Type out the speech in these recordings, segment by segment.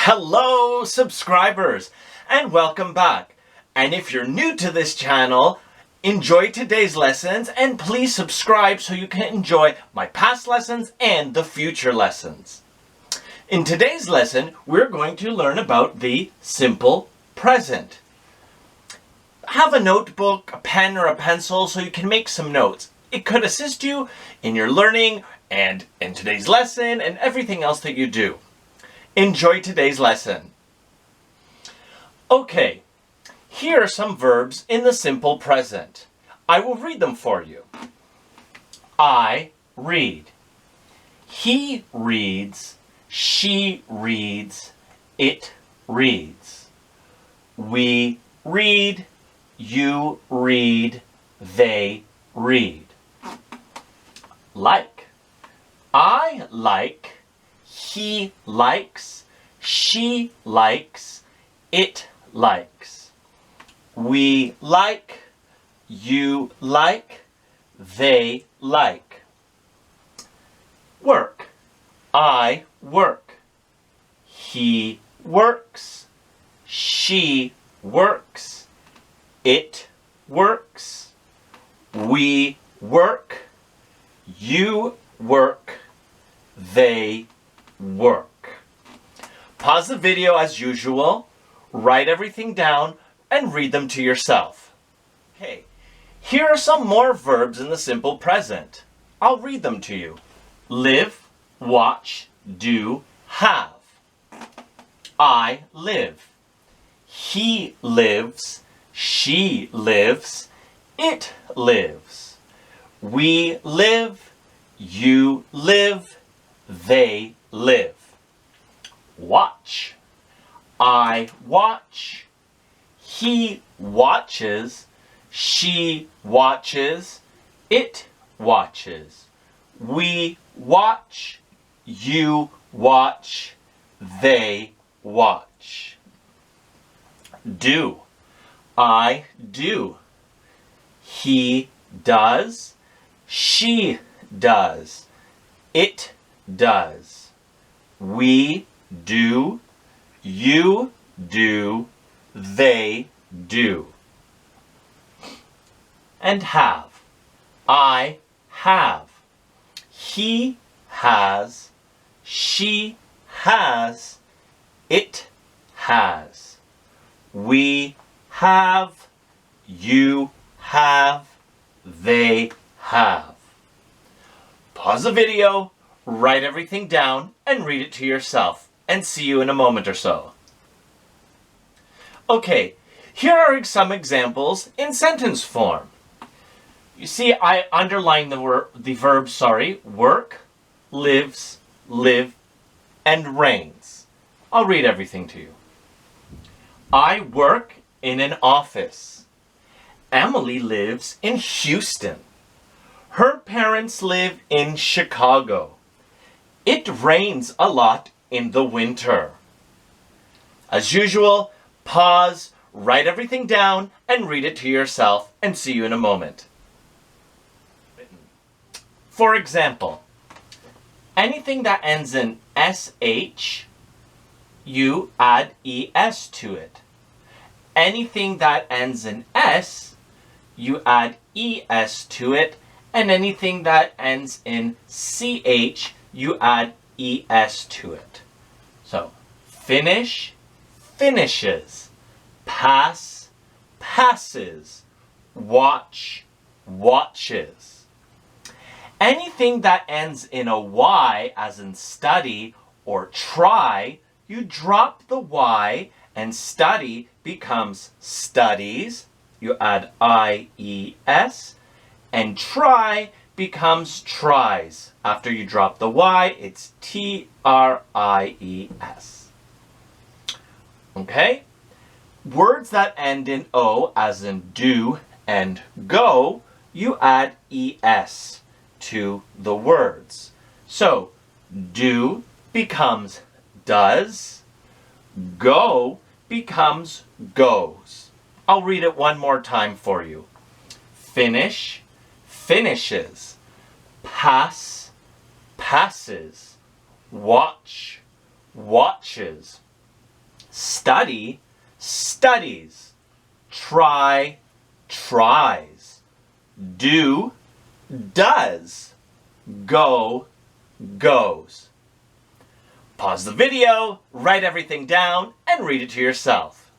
Hello subscribers and welcome back. And if you're new to this channel, enjoy today's lessons and please subscribe so you can enjoy my past lessons and the future lessons. In today's lesson, we're going to learn about the simple present. Have a notebook, a pen, or a pencil so you can make some notes. It could assist you in your learning and in today's lesson and everything else that you do. Enjoy today's lesson. Okay, here are some verbs in the simple present. I will read them for you. I read. He reads. She reads. It reads. We read. You read. They read. Like. I like. He likes, she likes, it likes. We like, you like, they like. Work. I work. He works, she works, it works. We work, you work, they work. Pause the video as usual, write everything down, and read them to yourself. Okay, here are some more verbs in the simple present. I'll read them to you. Live, watch, do, have. I live. He lives. She lives. It lives. We live. You live. They live. Watch. I watch. He watches. She watches. It watches. We watch. You watch. They watch. Do. I do. He does. She does. It does. We do. You do. They do. And have. I have. He has. She has. It has. We have. You have. They have. Pause the video, write everything down, and read it to yourself. And see you in a moment or so. Okay, here are some examples in sentence form. You see, I underlined the verb, work, lives, live, and reigns. I'll read everything to you. I work in an office. Emily lives in Houston. Her parents live in Chicago. It rains a lot in the winter. As usual, pause, write everything down, and read it to yourself, and see you in a moment. For example, anything that ends in SH, you add ES to it. Anything that ends in S, you add ES to it, and anything that ends in CH, you add ES to it. So, finish, finishes. Pass, passes. Watch, watches. Anything that ends in a Y, as in study or try, you drop the Y and study becomes studies. You add IES. And try becomes tries. After you drop the Y, it's TRIES. Okay? Words that end in O, as in do and go, you add ES to the words. So, do becomes does. Go becomes goes. I'll read it one more time for you. Finish, finishes. Pass, passes. Watch, watches. study, studies. Try, tries. Do, does. Go, goes. Pause the video, write everything down, and read it to yourself.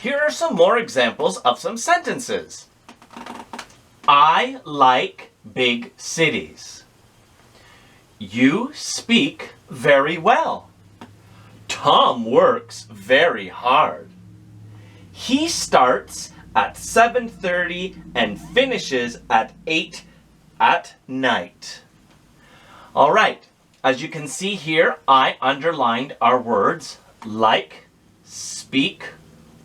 Here are some more examples of some sentences. I like big cities. You speak very well. Tom works very hard. He starts at 7:30 and finishes at 8 at night. All right, as you can see here, I underlined our words like, speak,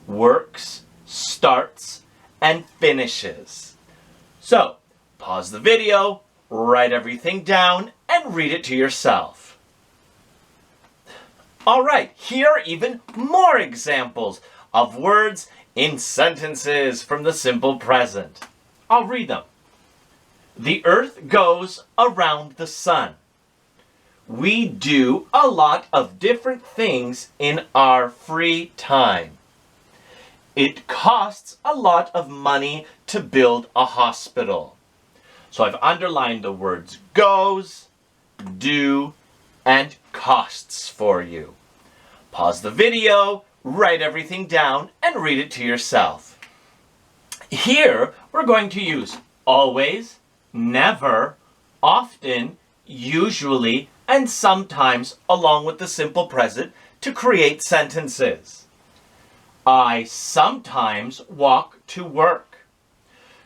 works, starts, and finishes. So, pause the video, write everything down, and read it to yourself. All right, here are even more examples of words in sentences from the simple present. I'll read them. The earth goes around the sun. We do a lot of different things in our free time. It costs a lot of money to build a hospital. So I've underlined the words goes, do, and costs for you. Pause the video, write everything down, and read it to yourself. Here, we're going to use always, never, often, usually, and sometimes along with the simple present to create sentences. I sometimes walk to work.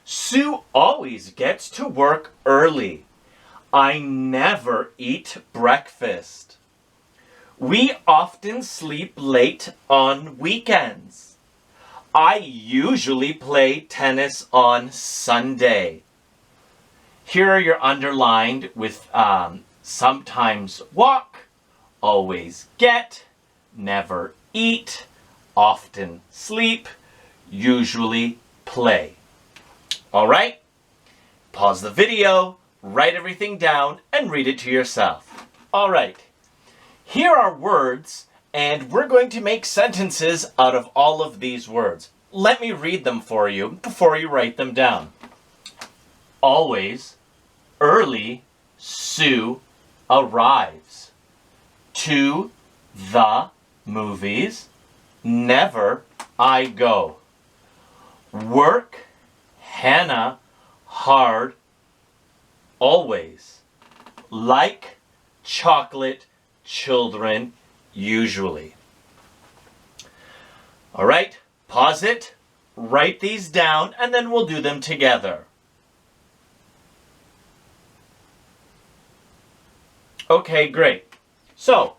Sue always gets to work early. I never eat breakfast. We often sleep late on weekends. I usually play tennis on Sunday. Here are your underlined with sometimes walk, always get, never eat, often sleep, usually play. All right? Pause the video, write everything down, and read it to yourself. All right. Here are words, and we're going to make sentences out of all of these words. Let me read them for you before you write them down. Always, early, Sue arrives. To the movies, never I go. Work, Hannah, hard, always. Like, chocolate, children, usually. All right, pause it, write these down, and then we'll do them together. Okay, great. So,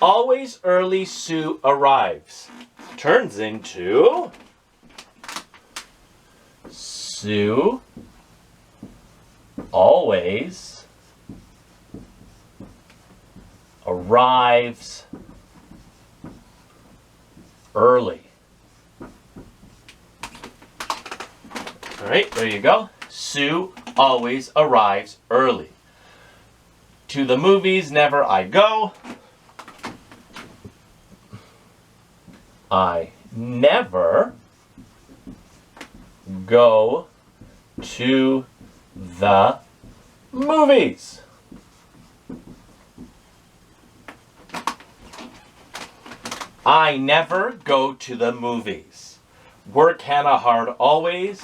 always early Sue arrives. Turns into Sue always arrives early. All right, there you go. Sue always arrives early. To the movies, never I go. I never go to the movies. I never go to the movies. Work Hannah hard always.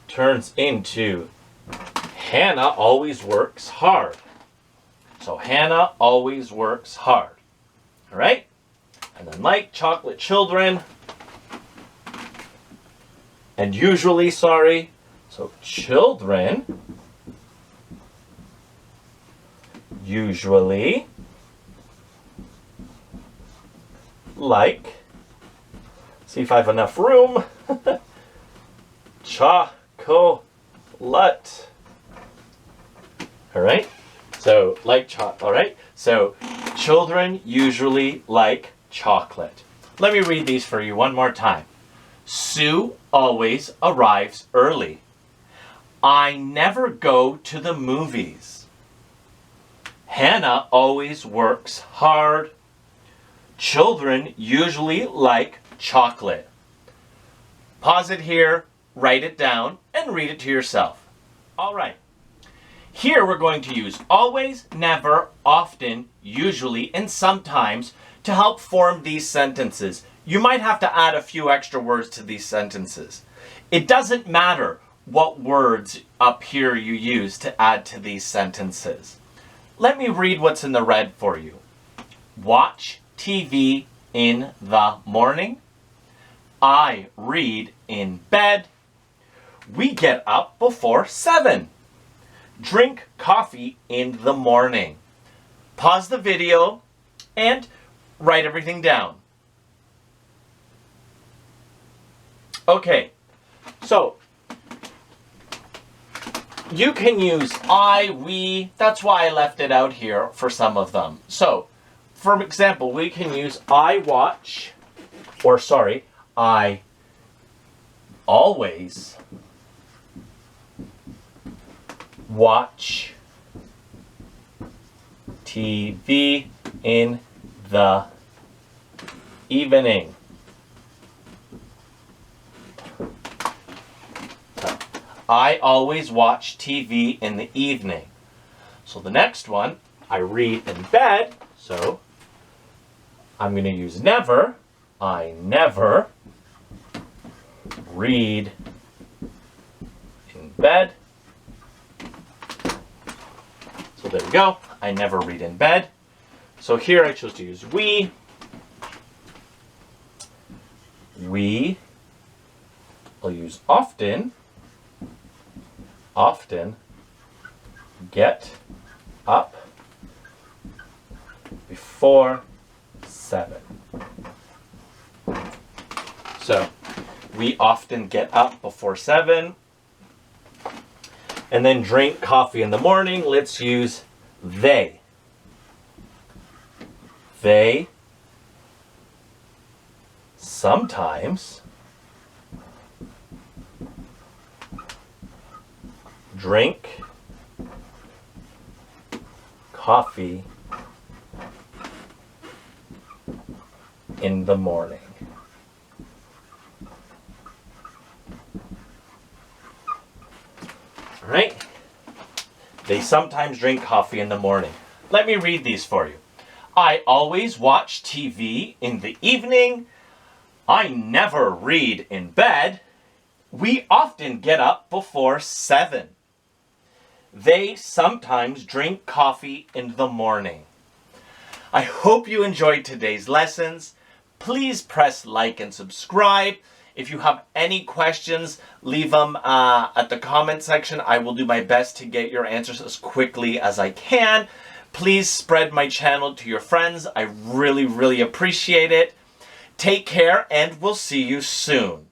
Turns into Hannah always works hard. So Hannah always works hard. All right? And then like chocolate children. And usually, sorry. So children usually like, see if I have enough room. chocolate. All right? So, like chocolate, all right? So, children usually like chocolate. Let me read these for you one more time. Sue always arrives early. I never go to the movies. Hannah always works hard. Children usually like chocolate. Pause it here, write it down, and read it to yourself. All right. Here we're going to use always, never, often, usually, and sometimes to help form these sentences. You might have to add a few extra words to these sentences. It doesn't matter what words up here you use to add to these sentences. Let me read what's in the red for you. Watch TV in the morning. I read in bed. We get up before 7. Drink coffee in the morning. Pause the video and write everything down. Okay, so you can use I, we. That's why I left it out here for some of them. So, for example, we can use I watch, or sorry, I always watch TV in the evening. I always watch TV in the evening. So the next one, I read in bed. So I'm going to use never. I never read in bed. So there we go. I never read in bed. So here I chose to use we. We. I'll use often. Often get up before 7. So we often get up before 7. And then drink coffee in the morning. Let's use they. They sometimes drink coffee in the morning. All right? They sometimes drink coffee in the morning. Let me read these for you. I always watch TV in the evening. I never read in bed. We often get up before 7. They sometimes drink coffee in the morning. I hope you enjoyed today's lessons. Please press like and subscribe. If you have any questions, leave them at the comment section. I will do my best to get your answers as quickly as I can. Please spread my channel to your friends. I really, really appreciate it. Take care, and we'll see you soon.